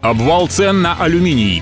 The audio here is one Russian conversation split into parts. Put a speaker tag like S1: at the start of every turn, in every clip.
S1: Обвал цен на алюминий.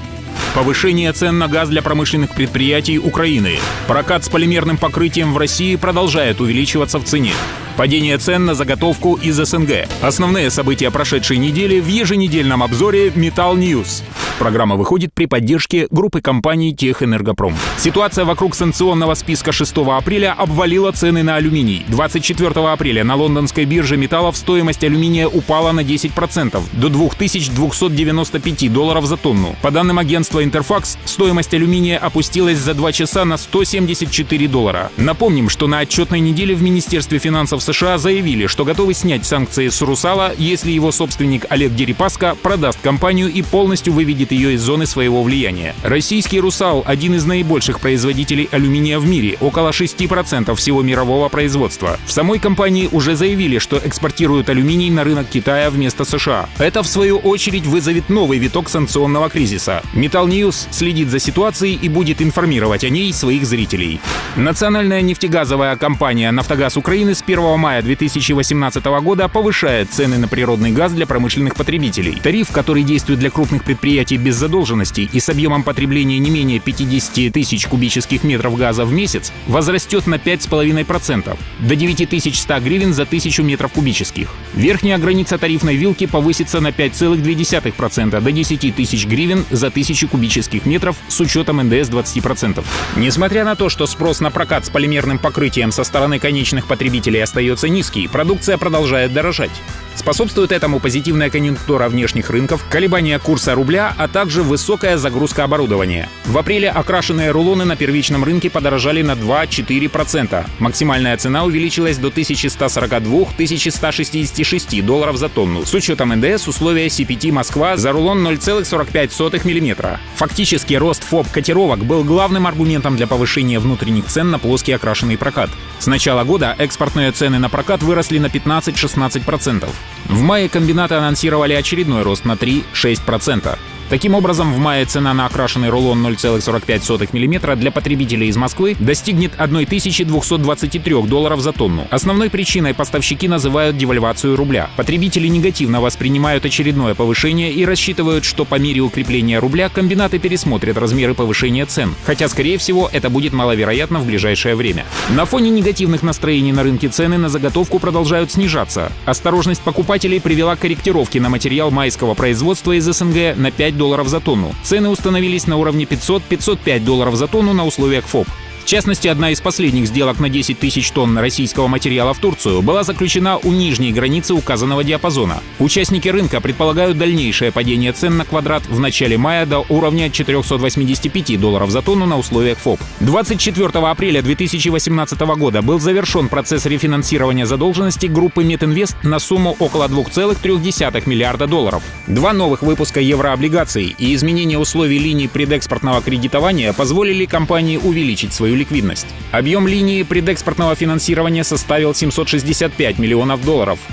S1: Повышение цен на газ для промышленных предприятий Украины. Прокат с полимерным покрытием в России продолжает увеличиваться в цене. Падение цен на заготовку из СНГ. Основные события прошедшей недели в еженедельном обзоре Metal News. Программа выходит при поддержке группы компаний Техэнергопром. Ситуация вокруг санкционного списка 6 апреля обвалила цены на алюминий. 24 апреля на лондонской бирже металлов стоимость алюминия упала на 10% до $2295 за тонну. По данным агентства Interfax, стоимость алюминия опустилась за 2 часа на $174. Напомним, что на отчетной неделе в Министерстве финансов США заявили, что готовы снять санкции с «Русала», если его собственник Олег Дерипаска продаст компанию и полностью выведет ее из зоны своего влияния. Российский «Русал» — один из наибольших производителей алюминия в мире, около 6% всего мирового производства. В самой компании уже заявили, что экспортируют алюминий на рынок Китая вместо США. Это, в свою очередь, вызовет новый виток санкционного кризиса. Metal News следит за ситуацией и будет информировать о ней своих зрителей. Национальная нефтегазовая компания «Нафтогаз Украины» с 1 мая 2018 года повышает цены на природный газ для промышленных потребителей. Тариф, который действует для крупных предприятий без задолженностей и с объемом потребления не менее 50 тысяч кубических метров газа в месяц, возрастет на 5,5% до 9100 гривен за 1000 метров кубических. Верхняя граница тарифной вилки повысится на 5,2% до 10 тысяч гривен за 1000 кубических метров с учетом НДС 20%. Несмотря на то, что спрос на прокат с полимерным покрытием со стороны конечных потребителей остается низкий, продукция продолжает дорожать. Способствует этому позитивная конъюнктура внешних рынков, колебания курса рубля, а также высокая загрузка оборудования. В апреле окрашенные рулоны на первичном рынке подорожали на 2-4%. Максимальная цена увеличилась до $1142-1166 за тонну. С учетом НДС условия CPT Москва за рулон 0,45 мм. Фактически рост ФОБ котировок был главным аргументом для повышения внутренних цен на плоский окрашенный прокат. С начала года экспортные цены на прокат выросли на 15-16%. В мае комбинаты анонсировали очередной рост на 3-6%. Таким образом, в мае цена на окрашенный рулон 0,45 мм для потребителей из Москвы достигнет $1223 за тонну. Основной причиной поставщики называют девальвацию рубля. Потребители негативно воспринимают очередное повышение и рассчитывают, что по мере укрепления рубля комбинаты пересмотрят размеры повышения цен, хотя, скорее всего, это будет маловероятно в ближайшее время. На фоне негативных настроений на рынке цены на заготовку продолжают снижаться. Осторожность покупателей привела к корректировке на материал майского производства из СНГ на $5 за тонну. Цены установились на уровне $500-505 за тонну на условиях ФОБ. В частности, одна из последних сделок на 10 тысяч тонн российского материала в Турцию была заключена у нижней границы указанного диапазона. Участники рынка предполагают дальнейшее падение цен на квадрат в начале мая до уровня $485 за тонну на условиях ФОБ. 24 апреля 2018 года был завершен процесс рефинансирования задолженности группы Метинвест на сумму около $2,3 миллиарда. 2 новых выпуска еврооблигаций и изменение условий линий предэкспортного кредитования позволили компании увеличить свою ликвидность. Объем линии предэкспортного финансирования составил $765 миллионов.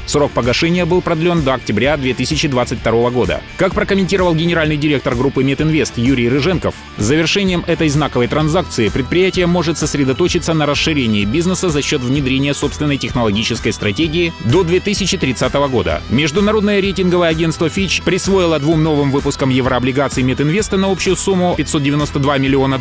S1: Срок погашения был продлен до октября 2022 года. Как прокомментировал генеральный директор группы Метинвест Юрий Рыженков, с завершением этой знаковой транзакции предприятие может сосредоточиться на расширении бизнеса за счет внедрения собственной технологической стратегии до 2030 года. Международное рейтинговое агентство Fitch присвоило 2 новым выпускам еврооблигаций Метинвеста на общую сумму $592 миллиона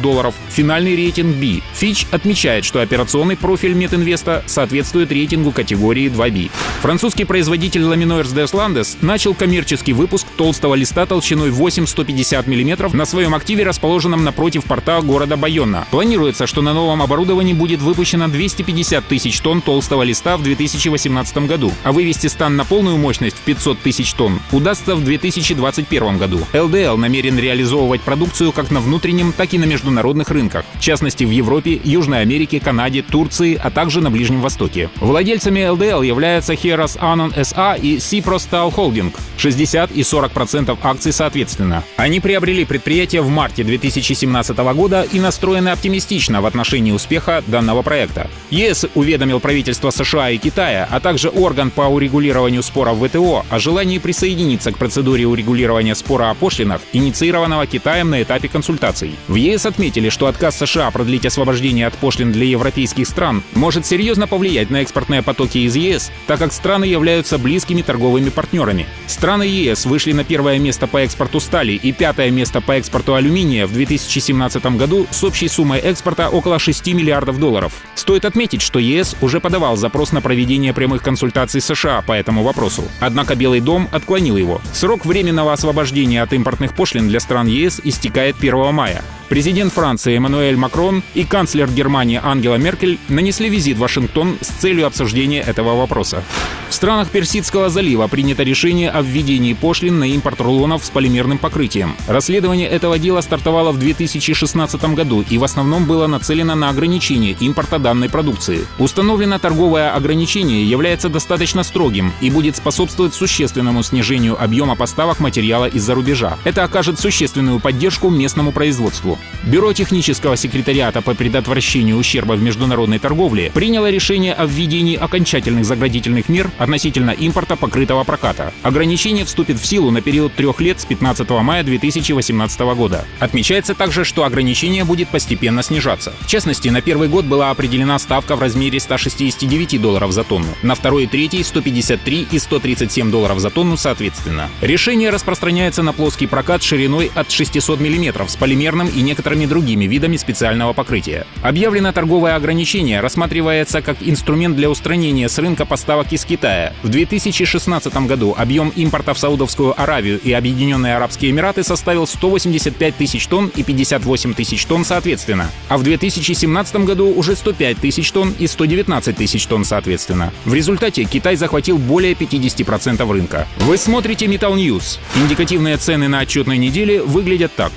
S1: финальный рейтинг B. Fitch отмечает, что операционный профиль Метинвеста соответствует рейтингу категории 2B. Французский производитель Laminoirs des Landes начал коммерческий выпуск толстого листа толщиной 8-150 мм на своем активе, расположенном напротив порта города Байонна. Планируется, что на новом оборудовании будет выпущено 250 тысяч тонн толстого листа в 2018 году, а вывести стан на полную мощность в 500 тысяч тонн удастся в 2021 году. LDL намерен реализовывать продукцию как на внутреннем, так и на международных рынках, в частности в Европе, Южной Америке, Канаде, Турции, а также на Ближнем Востоке. Владельцами LDL являются Heras Anon SA и Cyprostal Holding, 60 и 40% акций соответственно. Они приобрели предприятие в марте 2017 года и настроены оптимистично в отношении успеха данного проекта. ЕС уведомил правительство США и Китая, а также орган по урегулированию споров ВТО о желании присоединиться к процедуре урегулирования спора о пошлинах, инициированного Китаем на этапе консультаций. В ЕС отметили, что отказ США продлить освобождение освобождения от пошлин для европейских стран может серьезно повлиять на экспортные потоки из ЕС, так как страны являются близкими торговыми партнерами. Страны ЕС вышли на первое место по экспорту стали и пятое место по экспорту алюминия в 2017 году с общей суммой экспорта около 6 миллиардов долларов. Стоит отметить, что ЕС уже подавал запрос на проведение прямых консультаций с США по этому вопросу. Однако Белый дом отклонил его. Срок временного освобождения от импортных пошлин для стран ЕС истекает 1 мая. Президент Франции Эммануэль Макрон и канцлер Германии Ангела Меркель нанесли визит в Вашингтон с целью обсуждения этого вопроса. В странах Персидского залива принято решение о введении пошлин на импорт рулонов с полимерным покрытием. Расследование этого дела стартовало в 2016 году и в основном было нацелено на ограничение импорта данной продукции. Установленное торговое ограничение является достаточно строгим и будет способствовать существенному снижению объема поставок материала из-за рубежа. Это окажет существенную поддержку местному производству. Бюро технического секретариата по предотвращению ущерба в международной торговле приняло решение о введении окончательных заградительных мер относительно импорта покрытого проката. Ограничение вступит в силу на период 3 лет с 15 мая 2018 года. Отмечается также, что ограничение будет постепенно снижаться. В частности, на первый год была определена ставка в размере $169 за тонну, на второй и третий — $153 и $137 за тонну соответственно. Решение распространяется на плоский прокат шириной от 600 мм с полимерным и некоторыми другими видами специального покрытия. Объявленное торговое ограничение рассматривается как инструмент для устранения с рынка поставок из Китая. В 2016 году объем импорта в Саудовскую Аравию и Объединенные Арабские Эмираты составил 185 тысяч тонн и 58 тысяч тонн соответственно, а в 2017 году уже 105 тысяч тонн и 119 тысяч тонн соответственно. В результате Китай захватил более 50% рынка. Вы смотрите Metal News. Индикативные цены на отчетной неделе выглядят так.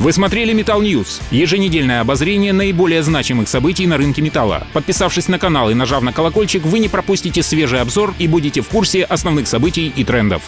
S1: Вы смотрели Metal News — еженедельное обозрение наиболее значимых событий на рынке металла. Подписавшись на канал и нажав на колокольчик, вы не пропустите свежий обзор и будете в курсе основных событий и трендов.